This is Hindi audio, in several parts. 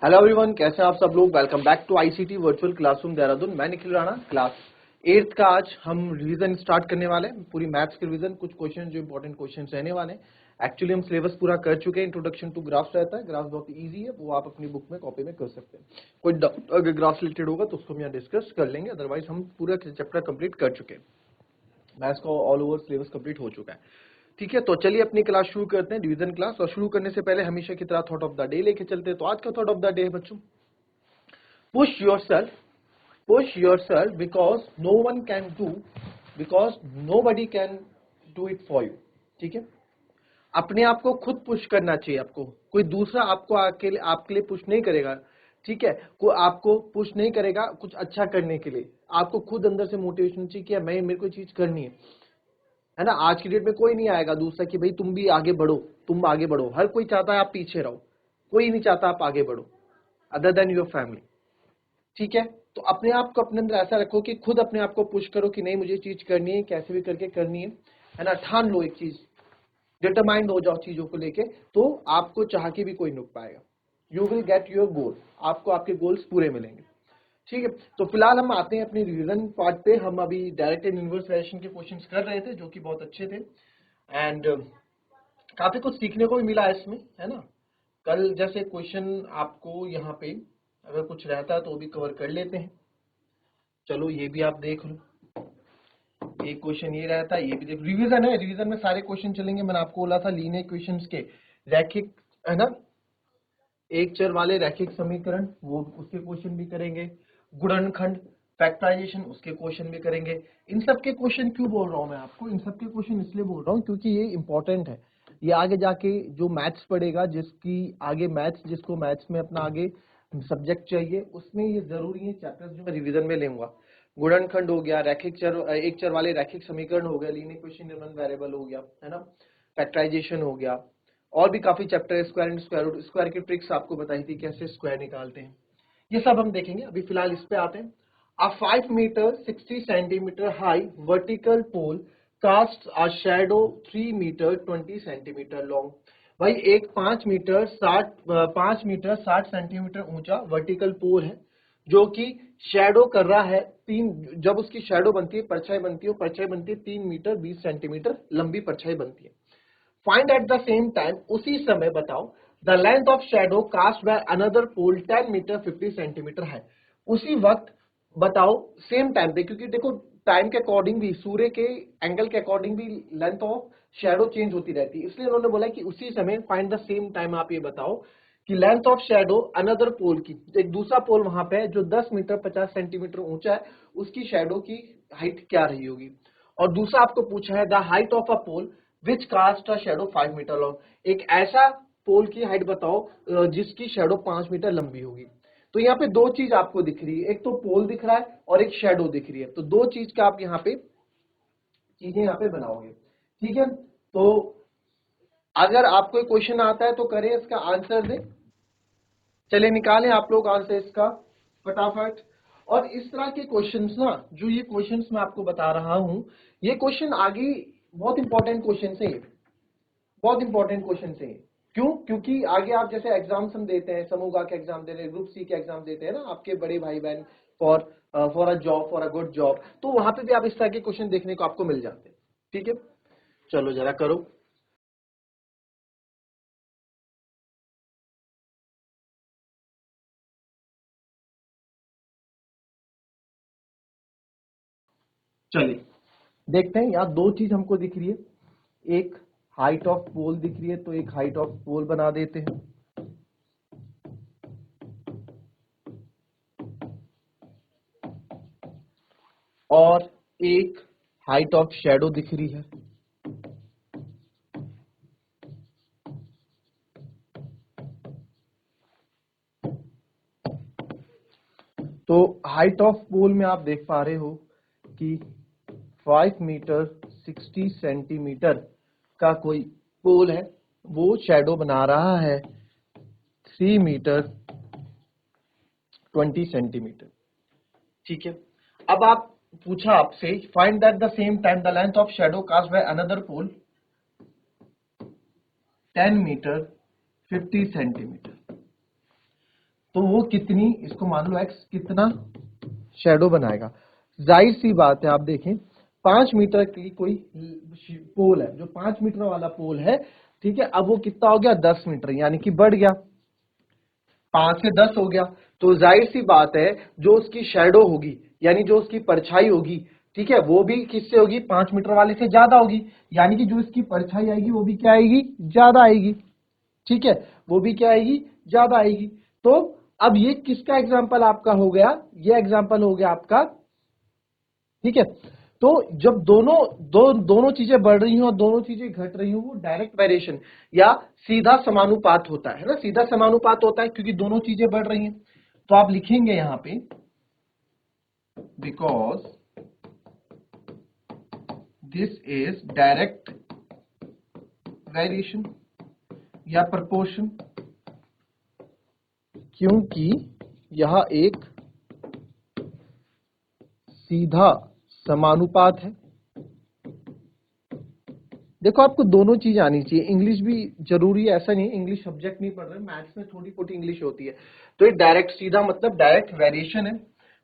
हेलो एवरीवन, कैसे हैं आप सब लोग। Welcome back to ICT virtual classroom Dehradun. मैं निखिल राणा, क्लास 8th का आज हम रिवीजन स्टार्ट करने वाले हैं। पूरी मैथ्स के रिवीजन, कुछ क्वेश्चन जो इंपॉर्टेंट क्वेश्चन रहने वाले हैं। एक्चुअली हम सिलेबस पूरा कर चुके हैं। इंट्रोडक्शन टू ग्राफ्स रहता है, ग्राफ्स बहुत इजी है, वो आप अपनी बुक में कॉपी में कर सकते हैं। कोई डाउट अगर ग्राफ्स रिलेटेड होगा तो उसको हम यहाँ डिस्कस कर लेंगे, अदरवाइज हम पूरा चैप्टर कंप्लीट कर चुके हैं। मैथ्स का ऑल ओवर सिलेबस कंप्लीट हो चुका है। ठीक है, तो चलिए अपनी क्लास शुरू करते हैं, डिवीजन क्लास। और शुरू करने से पहले हमेशा की तरह थॉट ऑफ द डे लेके चलते हैं। तो आज का थॉट ऑफ द डे है बच्चों, push yourself because no one can do, because nobody can do it for you। ठीक है, अपने आप को खुद पुश करना चाहिए। आपको कोई दूसरा आपको आपके लिए पुश नहीं करेगा। ठीक है, कोई आपको पुश नहीं करेगा कुछ अच्छा करने के लिए। आपको खुद अंदर से मोटिवेशन चाहिए कि मैं मेरे को चीज करनी है ना। आज की डेट में कोई नहीं आएगा दूसरा कि भाई तुम भी आगे बढ़ो, तुम आगे बढ़ो। हर कोई चाहता है आप पीछे रहो, कोई नहीं चाहता आप आगे बढ़ो अदर देन योर फैमिली। ठीक है, तो अपने आप को अपने अंदर ऐसा रखो कि खुद अपने आप को पुश करो कि नहीं मुझे चीज करनी है, कैसे भी करके करनी है ना। ठान लो एक चीज, डिटरमाइंड हो जाओ चीजों को लेके, तो आपको चाह के भी कोई नहीं रुक पाएगा। You will get your goal, आपको आपके गोल्स पूरे मिलेंगे। ठीक है, तो फिलहाल हम आते हैं अपने रिवीजन पार्ट पे। हम अभी डायरेक्ट एंड इनवर्स वेरिएशन के क्वेश्चंस कर रहे थे जो कि बहुत अच्छे थे एंड काफी कुछ सीखने को भी मिला इसमें, है ना। कल जैसे क्वेश्चन आपको यहाँ पे अगर कुछ रहता है तो वो भी कवर कर लेते हैं। चलो ये भी आप देख लो, एक क्वेश्चन ये रहता है, ये भी देख। रिवीजन है, रिवीजन में सारे क्वेश्चन चलेंगे। मैंने आपको बोला था लीनियर इक्वेशंस के रैखिक, है ना, एक चर वाले रैखिक समीकरण, वो उसके क्वेश्चन भी करेंगे। गुणनखंड, फैक्टराइजेशन, उसके क्वेश्चन भी करेंगे। इन सब के क्वेश्चन क्यों बोल रहा हूं मैं आपको, इन सब के क्वेश्चन इसलिए बोल रहा हूँ क्योंकि ये इंपॉर्टेंट है। ये आगे जाके जो मैथ्स पढ़ेगा, जिसकी आगे मैथ्स, जिसको मैथ्स में अपना आगे सब्जेक्ट चाहिए, उसमें ये जरूरी है चैप्टर्स जो मैं रिवीजन में लूंगा। गुणनखंड हो गया, रैखिक चर, एक चर वाले रैखिक समीकरण हो गया, लीनियर इक्वेशन इन वेरिएबल हो गया, है ना, फैक्टराइजेशन हो गया, और भी काफी chapter, square and square root, square की ट्रिक्स आपको बताई थी कैसे स्क्वायर निकालते हैं, ये सब हम देखेंगे। अभी फिलहाल इस पे आते हैं। A 5 meter 60 centimeter high vertical pole casts a shadow 3 meter 20 centimeter long। भाई एक 5 मीटर 60 सेंटीमीटर ऊंचा वर्टिकल पोल है जो कि शेडो कर रहा है तीन, जब उसकी शेडो बनती है, परछाई बनती है, परछाई बनती है 3 मीटर 20 सेंटीमीटर लंबी परछाई बनती है। Find at the same time, उसी समय बताओ, the length of shadow cast by another pole 10 metre 50 centimetre है। उसी वक्त बताओ, सेम टाइम पे, क्योंकि देखो टाइम के अकॉर्डिंग भी, सूर्य के एंगल के अकॉर्डिंग भी लेंथ ऑफ शेडो चेंज होती रहती है, इसलिए उन्होंने बोला कि उसी समय फाइंड द सेम टाइम। आप ये बताओ कि लेंथ ऑफ शेडो अनदर पोल की, एक दूसरा पोल वहां पे है जो 10 मीटर 50 सेंटीमीटर ऊंचा है, उसकी शेडो की हाइट क्या रही होगी। और दूसरा आपको पूछा है the height of a pole which cast a shadow 5 metre long, एक ऐसा पोल की हाइट बताओ जिसकी शेडो 5 मीटर लंबी होगी। तो यहाँ पे दो चीज आपको दिख रही है, एक तो पोल दिख रहा है और एक शेडो दिख रही है, तो दो चीज का आप यहाँ पे चीजें यहाँ पे बनाओगे। ठीक है, तो अगर आपको क्वेश्चन आता है तो करें, इसका आंसर दें। चले निकालें आप लोग आंसर इसका फटाफट। और इस तरह के क्वेश्चंस ना, जो ये क्वेश्चंस मैं आपको बता रहा हूं, ये क्वेश्चन आगे बहुत इंपॉर्टेंट क्वेश्चन है, बहुत इंपॉर्टेंट क्वेश्चन है। क्यों? क्योंकि आगे आप जैसे एग्जाम्स हम देते हैं, समूह का एग्जाम दे रहे हैं, ग्रुप सी के एग्जाम देते हैं ना, आपके बड़े भाई बहन, for for a job, for a good job, तो वहां पे भी आप इस तरह के क्वेश्चन देखने को आपको मिल जाते हैं। ठीक है, चलो जरा करो। चलिए देखते हैं, यहाँ दो चीज हमको दिख रही है, एक हाइट ऑफ पोल दिख रही है, तो एक हाइट ऑफ पोल बना देते हैं, और एक हाइट ऑफ शेडो दिख रही है। तो हाइट ऑफ पोल में आप देख पा रहे हो कि 5 मीटर 60 सेंटीमीटर का कोई पोल है, वो शैडो बना रहा है 3 मीटर 20 सेंटीमीटर। ठीक है, अब आप पूछा आपसे find that the same time the length of shadow cast by another pole 10 metre 50 centimetre. तो वो कितनी, इसको मान लो x कितना शेडो बनाएगा। जाहिर सी बात है, आप देखें 5 मीटर की कोई पोल है, जो 5 मीटर वाला पोल है, ठीक है, अब वो कितना हो गया 10 मीटर, यानी कि बढ़ गया, 5 से 10 हो गया। तो जाहिर सी बात है जो उसकी शेडो होगी, यानी जो उसकी परछाई होगी, ठीक है, वो भी किससे होगी, 5 मीटर वाले से ज्यादा होगी, यानी कि जो इसकी परछाई आएगी वो भी क्या आएगी, ज्यादा आएगी, ठीक है, वो भी क्या आएगी, ज्यादा आएगी। तो अब ये किसका एग्जाम्पल आपका हो गया, ये एग्जाम्पल हो गया आपका, ठीक है। तो जब दोनों चीजें बढ़ रही हो और दोनों चीजें घट रही हो, वो डायरेक्ट वेरिएशन या सीधा समानुपात होता है ना, सीधा समानुपात होता है, क्योंकि दोनों चीजें बढ़ रही हैं। तो आप लिखेंगे यहां पे because this is direct variation या प्रोपोर्शन, क्योंकि यह एक सीधा समानुपात है। देखो आपको दोनों चीज आनी चाहिए, इंग्लिश भी जरूरी है, ऐसा नहीं इंग्लिश सब्जेक्ट नहीं पढ़ रहे, मैथ्स में थोड़ी बहुत इंग्लिश होती है। तो ये डायरेक्ट सीधा मतलब डायरेक्ट वेरिएशन है।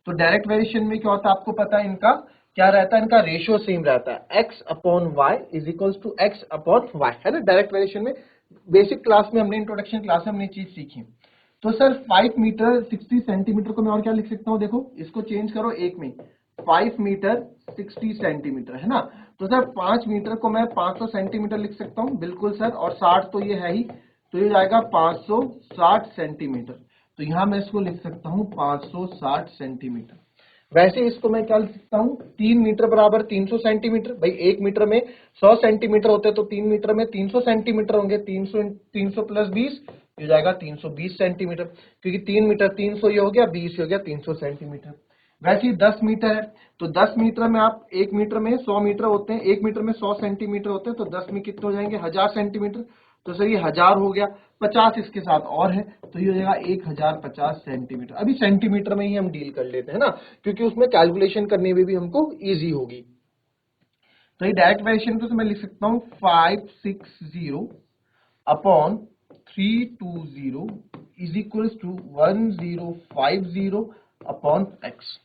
तो डायरेक्ट वेरिएशन में क्या होता है आपको पता है, इनका क्या रहता है, इनका रेशियो सेम रहता है, x upon Y is equals to x upon Y, है ना। डायरेक्ट वेरिएशन में बेसिक क्लास में हमने, इंट्रोडक्शन क्लास में हमने चीज सीखी। तो सर 5 मीटर 60 सेंटीमीटर को मैं और क्या लिख सकता हूँ, देखो इसको चेंज करो एक में, 5 मीटर 60 सेंटीमीटर, है ना। तो सर 5 मीटर को मैं 500 सेंटीमीटर लिख सकता हूँ, बिल्कुल सर, और 60 तो ये है ही, तो ये जाएगा 560 सेंटीमीटर। तो यहां मैं इसको लिख सकता हूँ 560 सेंटीमीटर। वैसे इसको मैं क्या लिख सकता हूँ, 3 मीटर बराबर 300 सेंटीमीटर, भाई 1 मीटर में 100 सेंटीमीटर होते हैं, तो 3 मीटर में 300 सेंटीमीटर होंगे, 300 प्लस 20 हो जाएगा 320 सेंटीमीटर, क्योंकि 3 मीटर 300 ये हो गया, 20 हो गया 300 सेंटीमीटर। वैसे ही 10 मीटर है, तो 10 मीटर में आप 1 मीटर में 100 मीटर होते हैं, 1 मीटर में 100 सेंटीमीटर होते हैं, तो 10 में कितने हो जाएंगे, 1000 सेंटीमीटर। तो सर ये 1000 हो गया, 50 इसके साथ और है, तो ये हो जाएगा 1050 सेंटीमीटर। अभी सेंटीमीटर में ही हम डील कर लेते हैं ना, क्योंकि उसमें कैलकुलेशन करने में भी हमको ईजी होगी। तो ये डायरेक्ट वेरिएशन को मैं लिख सकता हूँ 560 upon 320 is equals to 1050 upon x।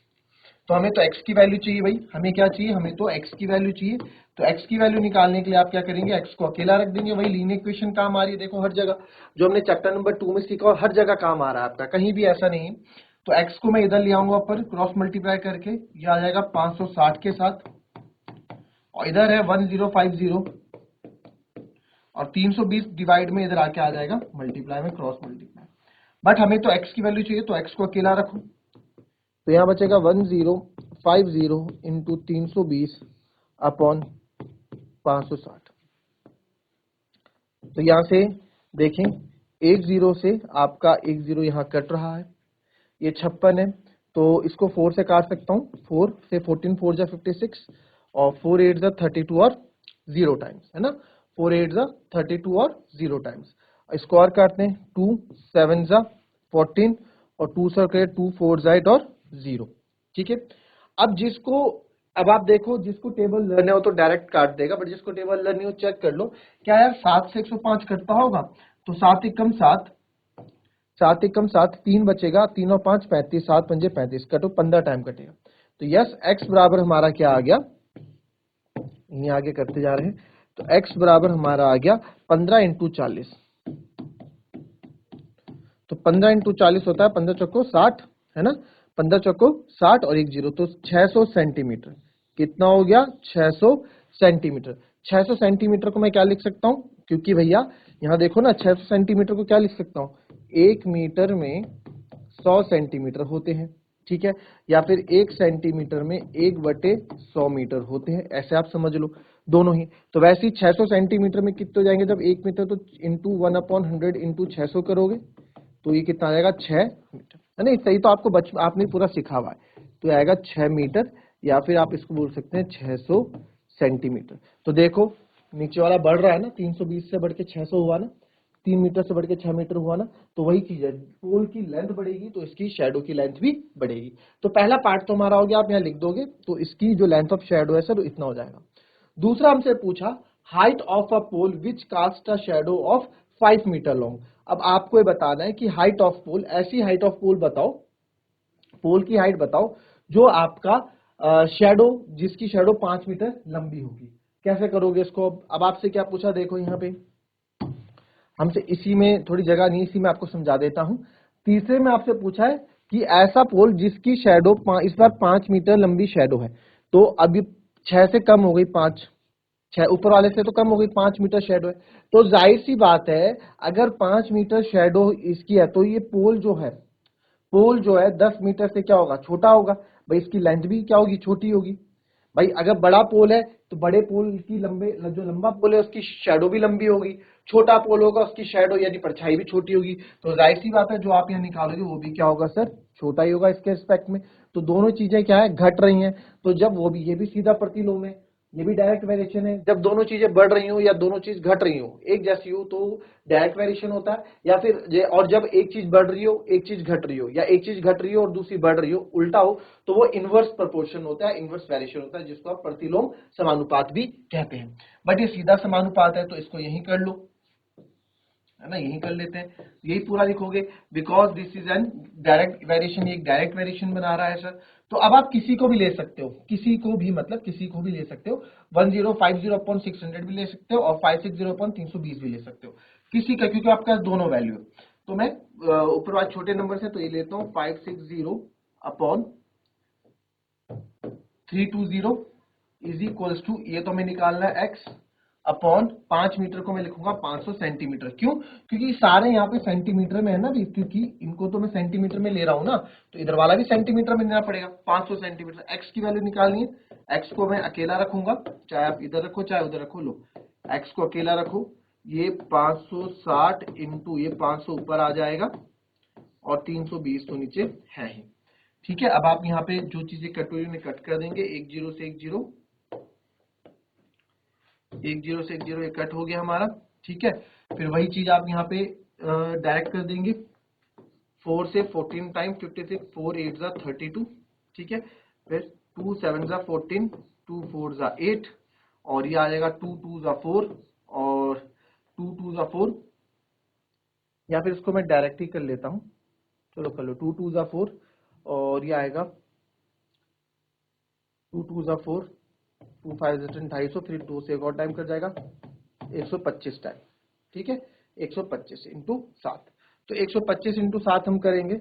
तो हमें तो x की वैल्यू चाहिए भाई, हमें क्या चाहिए, हमें तो x की वैल्यू चाहिए। तो x की वैल्यू निकालने के लिए आप क्या करेंगे, x को अकेला रख देंगे, वही लीनियर इक्वेशन काम आ रही है, देखो हर जगह जो हमने चैप्टर नंबर 2 में सीखा और हर जगह काम आ रहा है आपका, कहीं भी ऐसा नहीं है। तो x को मैं इधर ले आऊंगा पर क्रॉस मल्टीप्लाई करके, ये आ जाएगा 560 के साथ, और इधर है 1050, और 320 डिवाइड में इधर आके आ जाएगा मल्टीप्लाई में, क्रॉस मल्टीप्लाई। बट हमें तो x की वैल्यू चाहिए, तो x को अकेला रखो, तो यहां बचेगा 1050 इंटू 320 अपॉन 560। तो यहां से देखें, एक जीरो से आपका एक जीरो यहां कट रहा है, ये 56 है, तो इसको 4 से काट सकता हूं, 4 से 14 4 जा 56, और 4 8 जा 32 और 0 टाइम्स, है ना, 4 8 जा 32 और 0 टाइम्स। इसको और काटते हैं, 2 7 जा 14, और 2 से 2 4 जा 8 और 0, ठीक है। अब जिसको, अब आप देखो जिसको टेबल लर्न है वो तो डायरेक्ट काट देगा, बट जिसको टेबल लर्न नहीं हो चेक कर लो, क्या यार 7 से 105 कटता होगा, तो 7 एकम 7, 7 एकम 7, 3 बचेगा, 3 और 5 35, 7 पंजे 35, कटो 15 टाइम कटेगा। तो यस x बराबर हमारा क्या आ गया, ये आगे करते जा रहे हैं, तो x बराबर हमारा आ गया 15 इंटू 40। तो 15 इंटू 40 होता है 15 चौको 60, है ना, 15 चौको 60 और एक जीरो, तो 600 सेंटीमीटर। कितना हो गया, 600 सेंटीमीटर। 600 सेंटीमीटर को मैं क्या लिख सकता हूं, क्योंकि भैया यहां देखो ना, 600 सेंटीमीटर को क्या लिख सकता हूं, 1 मीटर में 100 सेंटीमीटर होते हैं, ठीक है, या फिर 1 सेंटीमीटर में 1/100 मीटर होते हैं, ऐसे आप समझ लो दोनों ही। तो वैसे ही 600 सेंटीमीटर में कितने हो जाएंगे, जब 1 मीटर, तो इंटू 1/100 इंटू 600 करोगे, तो ये कितना आएगा, 6 मीटर, है ना। सही तो आपको आपने पूरा सीखा हुआ है, तो आएगा 6 मीटर, या फिर आप इसको बोल सकते हैं 600 सेंटीमीटर। तो देखो नीचे वाला बढ़ रहा है ना, 320 से बढ़ के 600 हुआ ना, 3 मीटर से बढ़ के 6 मीटर हुआ ना, तो वही चीज है, पोल की लेंथ बढ़ेगी तो इसकी शेडो की लेंथ भी बढ़ेगी। तो पहला पार्ट तो हमारा हो गया, आप यहाँ लिख दोगे, तो इसकी जो लेंथ ऑफ शेडो है सर इतना हो जाएगा। दूसरा हमसे पूछा height of a pole which cast a shadow of 5 metre long. अब आपको ये बताना है कि हाइट ऑफ पोल, ऐसी हाइट ऑफ पोल बताओ, पोल की हाइट बताओ जो आपका शैडो, जिसकी शैडो 5 मीटर लंबी होगी। कैसे करोगे इसको? अब आपसे क्या पूछा, देखो यहाँ पे हमसे, इसी में थोड़ी जगह नहीं, इसी में आपको समझा देता हूं। तीसरे में आपसे पूछा है कि ऐसा पोल जिसकी शैडो इस बार 5 मीटर लंबी शैडो है, तो अभी 6 से कम हो गई, 5, 6 ऊपर वाले से तो कम हो गई, 5 मीटर शैडो है। तो जाहिर सी बात है, अगर 5 मीटर शैडो इसकी है, तो ये पोल जो है, पोल जो है 10 मीटर से क्या होगा, छोटा होगा। भाई इसकी लेंथ भी क्या होगी, छोटी होगी। भाई अगर बड़ा पोल है तो बड़े पोल की लंबे, जो लंबा पोल है उसकी शैडो भी लंबी होगी। छोटा पोल होगा उसकी शैडो यानी परछाई भी छोटी होगी। तो जाहिर सी बात है जो आप यहाँ निकालोगे वो भी क्या होगा सर, छोटा ही होगा इसके रिस्पेक्ट में। तो दोनों चीजें क्या है, घट रही हैं। तो जब वो भी, ये भी सीधा प्रतिलोम है, ये भी डायरेक्ट वेरिएशन है। जब दोनों चीजें बढ़ रही हो या दोनों चीज घट रही हो एक जैसी हो तो डायरेक्ट वेरिएशन होता है। या फिर और जब एक चीज बढ़ रही हो एक चीज घट रही हो, या एक चीज घट रही हो और दूसरी बढ़ रही हो, उल्टा हो, तो वो इनवर्स प्रोपोर्शन होता है, इनवर्स वेरिएशन होता है, जिसको आप प्रतिलोम समानुपात भी कहते हैं। बट ये सीधा समानुपात है तो इसको यही कर लो, है ना, यही कर लेते हैं, यही पूरा लिखोगे। Because this is N direct variation, एक डायरेक्ट वेरिएशन बना रहा है सर। तो अब आप किसी को भी ले सकते हो, किसी को भी, मतलब किसी को भी ले सकते हो, 1050/600 भी ले सकते हो और 560/320 भी ले सकते हो, किसी का, क्योंकि आपके पास दोनों वैल्यू है। तो मैं ऊपर वाले छोटे नंबर से तो ये लेता हूँ 560/320 इज इक्वल्स टू, ये तो हमें निकालना है x अपॉन 5 मीटर को मैं लिखूंगा 500 सेंटीमीटर। क्यों? क्योंकि सारे यहाँ पे सेंटीमीटर में है ना भी, क्योंकि इनको तो मैं सेंटीमीटर में ले रहा हूं ना, तो इधर वाला भी सेंटीमीटर में लेना पड़ेगा। 500 सेंटीमीटर, x की वैल्यू निकालनी है। x को मैं अकेला रखूंगा, चाहे आप इधर रखो चाहे उधर रखो, लो x को अकेला रखो। ये 560 इंटू ये 500 ऊपर आ जाएगा और 320 तो नीचे है ही। ठीक है, अब आप यहाँ पे जो चीजें कट हुई उन्हें कट कर देंगे, 1 0 से 1 0, 1 0 से 1 0 ये कट हो गया हमारा। ठीक है, फिर वही चीज आप यहाँ पे डायरेक्ट कर देंगे, 4 से 14 टाइम 56, 4 8 जा 32। ठीक है, फिर 2 7 जा 14, 2 4 जा 8, और ये आ जाएगा 2 2 जा 4 और 2 2 जा 4, या फिर इसको मैं डायरेक्ट ही कर लेता हूँ, चलो कर लो, 2 2 जा 4 और ये आएगा 2 2 जा 4, 2 5 जा 10, 250, फिर 2 से एक और टाइम कर जाएगा 125 टाइम। ठीक है, 125 इंटू 7, तो 125 इंटू 7 हम करेंगे,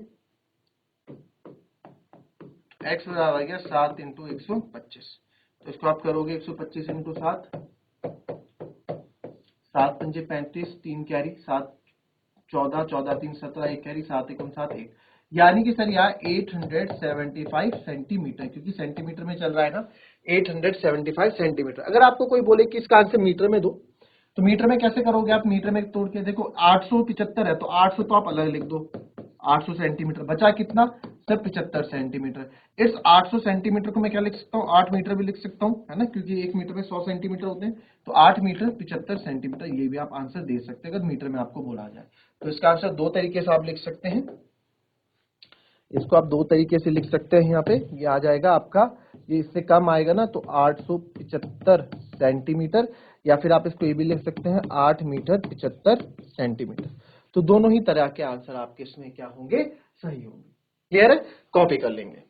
x बराबर आ गया 7 इंटू 125। तो इसको आप करोगे 125 इंटू 7, 7 पंजे 35, 3 कैरी, 7 14, 14 3 17, 1 कैरी, 7 एकम 7 1, यानी कि सर यहाँ 875 सेंटीमीटर, क्योंकि सेंटीमीटर में चल रहा है ना, 875 सेंटीमीटर। अगर आपको कोई बोले कि इसका आंसर मीटर में दो, तो मीटर में कैसे करोगे आप? मीटर में तोड़ के देखो, 875 है तो 800 तो आप अलग लिख दो, 800 सेंटीमीटर बचा कितना सर, 75 सेंटीमीटर। इस 800 सेंटीमीटर को मैं क्या लिख सकता हूँ, 8 मीटर भी लिख सकता हूँ, है ना, क्योंकि 1 मीटर में 100 सेंटीमीटर होते हैं। तो 8 मीटर 75 सेंटीमीटर, ये भी आप आंसर दे सकते हैं अगर मीटर में आपको बोला जाए। तो इसका आंसर दो तरीके से आप लिख सकते हैं, इसको आप दो तरीके से लिख सकते हैं। यहाँ पे ये आ जाएगा आपका, ये इससे कम आएगा ना तो 875 सेंटीमीटर, या फिर आप इसको ये भी लिख सकते हैं 8 मीटर 75 सेंटीमीटर। तो दोनों ही तरह के आंसर आपके इसमें क्या होंगे, सही होंगे। क्लियर है? कॉपी कर लेंगे।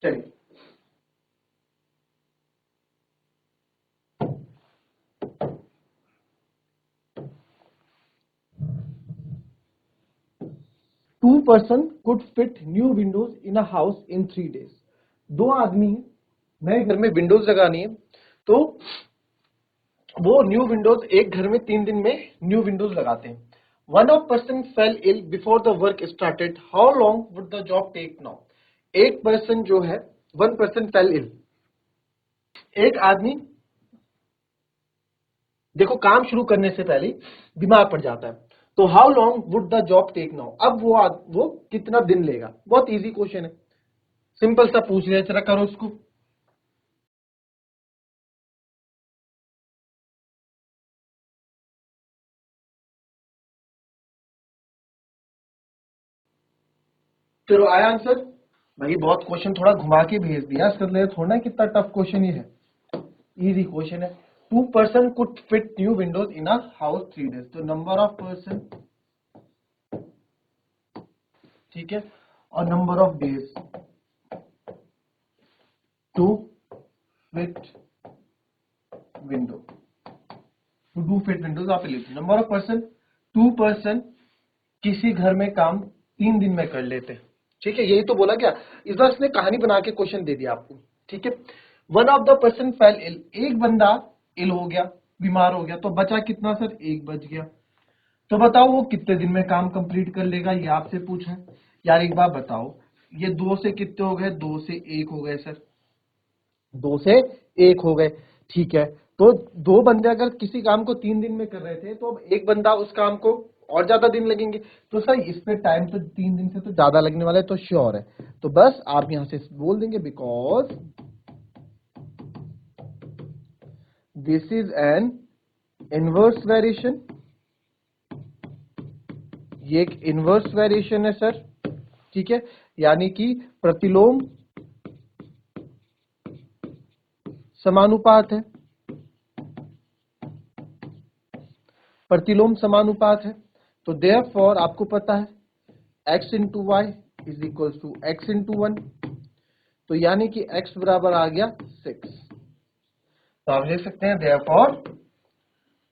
चलिए, two person could fit new windows in a house in 3 days। दो आदमी हैं, नए घर में विंडोज लगानी है, तो वो न्यू विंडोज एक घर में 3 दिन में न्यू विंडोज लगाते हैं। One of person fell ill before the work started, how long would the job take now. एक पर्सन जो है, वन पर्सन फेल इल, एक आदमी देखो काम शुरू करने से पहले बीमार पड़ जाता है, तो how long would the job take now, अब वो कितना दिन लेगा। बहुत इजी क्वेश्चन है, सिंपल सा पूछ लिया, जरा करो उसको। चलो आया आंसर। भाई बहुत क्वेश्चन थोड़ा घुमा के भेज दिया, इसका मतलब थोड़ा ना कितना टफ क्वेश्चन ये है, इजी क्वेश्चन है। 2 person could fit new windows in a house 3 days, तो नंबर ऑफ पर्सन, ठीक है, और number of days to fit window, to do fit windows आप लिखिए। नंबर ऑफ पर्सन, 2 person किसी घर में काम 3 दिन में कर लेते हैं, ठीक है, यही तो बोला क्या। इस बार इसने कहानी बना के क्वेश्चन दे दिया आपको, ठीक है। One of the person fell ill, एक बंदा इल हो गया, बीमार हो गया, तो बचा कितना सर, 1 बच गया। तो बताओ वो कितने दिन में काम कंप्लीट कर लेगा, ये आपसे पूछा है। यार एक बात बताओ, ये 2 से कितने हो गए, 2 से 1 हो गए सर, 2 से 1 हो गए, ठीक है। तो 2 बंदे अगर किसी काम को 3 दिन में कर रहे थे, तो अब एक बंदा उस काम को और ज्यादा दिन लगेंगे, तो सर इस पे टाइम तो 3 दिन से तो ज्यादा लगने वाला है, तो श्योर है। तो बस आप यहां से बोल देंगे because this is an inverse variation, ये एक इनवर्स वेरिएशन है सर, ठीक है, यानी कि प्रतिलोम समानुपात है, प्रतिलोम समानुपात है। तो देयरफॉर आपको पता है x into y is equal to x into 1, तो यानी कि x बराबर आ गया 6। तो आप लिख सकते हैं therefore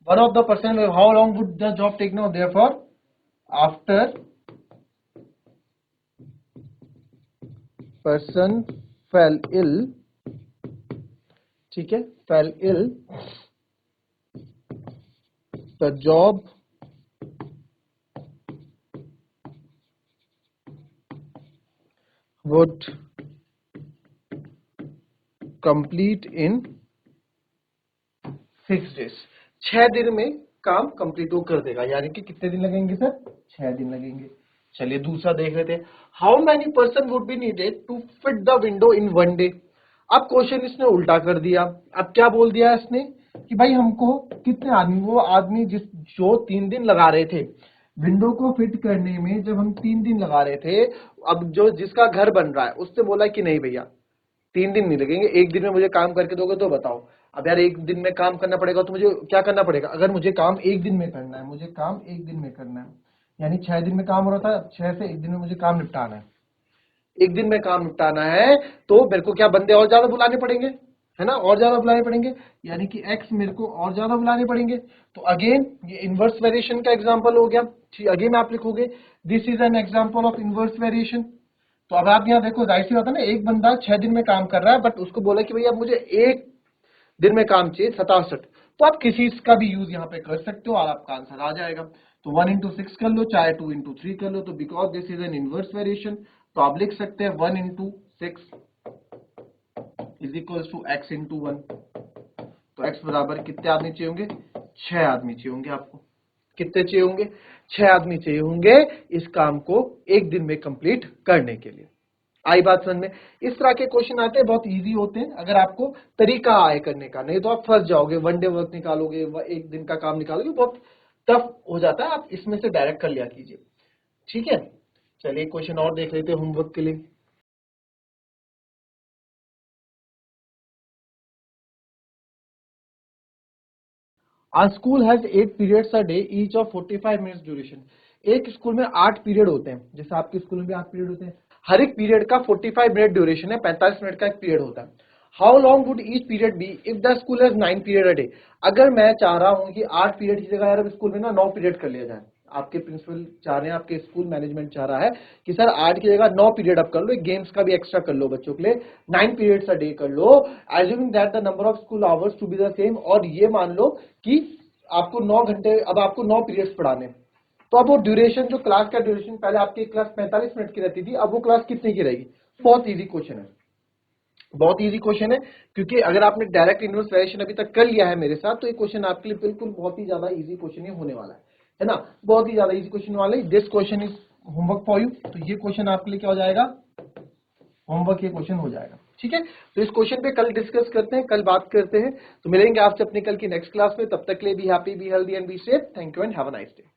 one of the person, how long would the job take now, therefore after person fell ill, ठीक है, fell ill, the job would complete in 6 days, 6 दिन में काम कंप्लीट वो कर देगा, यानी कि कितने दिन लगेंगे सर, 6 दिन लगेंगे। चलिए दूसरा देख लेते हैं, how many person would be needed to fit the window in 1 day. अब क्वेश्चन इसने उल्टा कर दिया, अब क्या बोल दिया इसने कि भाई हमको कितने आदमी, वो आदमी जो 3 दिन लगा रहे थे विंडो को फिट करने में, जब हम 3 दिन लगा रहे थे, अब जो जिसका घर बन रहा है उससे बोला कि नहीं भैया 3 दिन नहीं लगेंगे, 1 दिन में मुझे काम करके दोगे, तो बताओ। अब यार 1 दिन में काम करना पड़ेगा, तो मुझे क्या करना पड़ेगा, अगर मुझे काम 1 दिन में करना है, मुझे काम 1 दिन में करना है, यानी 6 दिन में काम हो रहा था, 6 से 1 दिन में मुझे काम निपटाना है, 1 दिन में काम निपटाना है, तो मेरे को क्या बंदे और ज्यादा बुलाने पड़ेंगे, है ना, और ज्यादा बुलाने पड़ेंगे, यानी कि x मेरे को और ज्यादा बुलाने पड़ेंगे। तो अगेन ये इनवर्स वेरिएशन का एग्जांपल हो गया, ठीक, अगेन आप लिखोगे this is an example of inverse variation. तो अब आप यहाँ देखो, जाहिर सी बात है ना, एक बंदा 6 दिन में काम कर रहा है, बट उसको बोला कि भैया मुझे 1 दिन में काम चाहिए 67, तो आप किसी का भी यूज यहाँ पे कर सकते हो और आपका आंसर आ जाएगा। तो 1 इंटू 6 कर लो, चाहे 2 इंटू 3 कर लो, तो because this is an inverse variation, तो आप लिख सकते हैं 1 into 6 is equal to x into 1। तो x बराबर कितने आदमी चाहिए होंगे, 6 आदमी चाहिए होंगे आपको, कितने चाहिए होंगे, 6 आदमी चाहिए होंगे इस काम को 1 दिन में कंप्लीट करने के लिए। आई बात समझ में। इस तरह के क्वेश्चन आते हैं, बहुत इजी होते हैं, अगर आपको तरीका आए करने का, नहीं तो आप फंस जाओगे, 1 डे वर्क निकालोगे, 1 दिन का काम निकालोगे, बहुत टफ हो जाता है, आप इसमें से डायरेक्ट कर लिया कीजिए, ठीक है। चलिए क्वेश्चन और देख लेते हैं होमवर्क के लिए। Our school has 8 periods a day, each of 45 minutes duration. एक स्कूल में 8 पीरियड होते हैं, जैसे आपके स्कूल में भी 8 पीरियड होते हैं, हर एक पीरियड का 45 मिनट ड्यूरेशन है, 45 मिनट का एक पीरियड होता है। How long would each period be if the school has 9 period a day. अगर मैं चाह रहा हूं कि 8 पीरियड की जगह यार अब स्कूल में ना 9 पीरियड कर लिया जाए, आपके प्रिंसिपल चाह रहे हैं, आपके स्कूल मैनेजमेंट चाह रहा है कि सर 8 की जगह 9 पीरियड अब कर लो, गेम्स का भी एक्स्ट्रा कर लो बच्चों के लिए, 9 पीरियड्स अ डे कर लो, assuming that the number of school hours to be the same, और ये मान लो कि आपको 9 घंटे, अब आपको 9 पीरियड्स पढ़ाने, तो अब वो ड्यूरेशन, जो क्लास का ड्यूरेशन, पहले आपकी क्लास 45 मिनट की रहती थी, अब वो क्लास कितने की रहेगी। बहुत इजी क्वेश्चन है, बहुत इजी क्वेश्चन है, क्योंकि अगर आपने डायरेक्ट इनवर्स वेरिएशन अभी तक कर लिया है मेरे साथ, तो ये क्वेश्चन आपके लिए बिल्कुल बहुत ही ज्यादा इजी क्वेश्चन ही होने वाला है ना, बहुत ही ज्यादा इजी क्वेश्चन वाला है। This question is homework for you, तो ये क्वेश्चन आपके लिए क्या हो जाएगा, होमवर्क, ये क्वेश्चन हो जाएगा, ठीक है। तो इस क्वेश्चन पे कल डिस्कस करते हैं, कल बात करते हैं, तो मिलेंगे आपसे अपने कल की नेक्स्ट क्लास में, तब तक के लिए be happy, be healthy and be safe. Thank you and have a nice day.